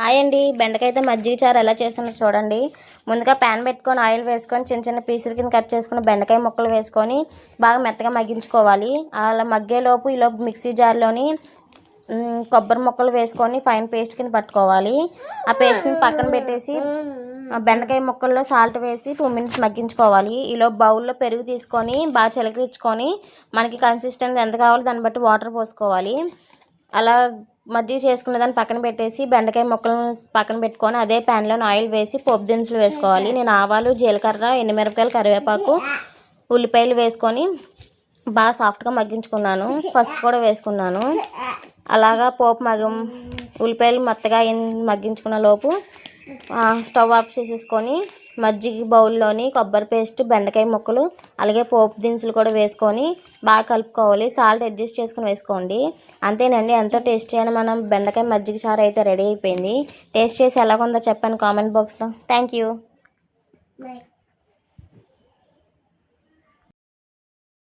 Hi అండి, బెండకాయతో మజ్జిగ చారు ఎలా చేస్తున్నా చూడండి. ముందుగా ప్యాన్ పెట్టుకొని ఆయిల్ వేసుకొని చిన్న చిన్న పీసుల కింద కట్ చేసుకుని బెండకాయ ముక్కలు వేసుకొని బాగా మెత్తగా మగ్గించుకోవాలి. అలా మగ్గేలోపు ఈలోపు మిక్సీ జార్లోని కొబ్బరి ముక్కలు వేసుకొని ఫైన్ పేస్ట్ కింద పట్టుకోవాలి. ఆ పేస్ట్ని పక్కన పెట్టేసి బెండకాయ ముక్కల్లో సాల్ట్ వేసి 2 మినిట్స్ మగ్గించుకోవాలి. ఈలోపు బౌల్లో పెరుగు తీసుకొని బాగా చిలకరించుకొని మనకి కన్సిస్టెన్సీ ఎంత కావాలో దాన్ని బట్టి వాటర్ పోసుకోవాలి. అలా మజ్జిగ చేసుకున్న దాన్ని పక్కన పెట్టేసి బెండకాయ ముక్కలను పక్కన పెట్టుకొని అదే ప్యాన్లో ఆయిల్ వేసి పోపు దినుసులు వేసుకోవాలి. నేను ఆవాలు, జీలకర్ర, ఎండుమిరపకాయలు, కరివేపాకు, ఉల్లిపాయలు వేసుకొని బాగా సాఫ్ట్గా మగ్గించుకున్నాను. పసుపు కూడా వేసుకున్నాను. అలాగా ఉల్లిపాయలు మెత్తగా మగ్గించుకున్న లోపు స్టవ్ ఆఫ్ చేసేసుకొని మజ్జిగ బౌల్లోని కొబ్బరి పేస్ట్, బెండకాయ ముక్కలు, అలాగే పోపు దినుసులు కూడా వేసుకొని బాగా కలుపుకోవాలి. సాల్ట్ అడ్జస్ట్ చేసుకుని వేసుకోండి. అంతేనండి, ఎంతో టేస్టీ అయిన మనం బెండకాయ మజ్జిగ చారు అయితే రెడీ అయిపోయింది. టేస్ట్ చేసి ఎలాగుందో చెప్పండి కామెంట్ బాక్స్లో. Thank you.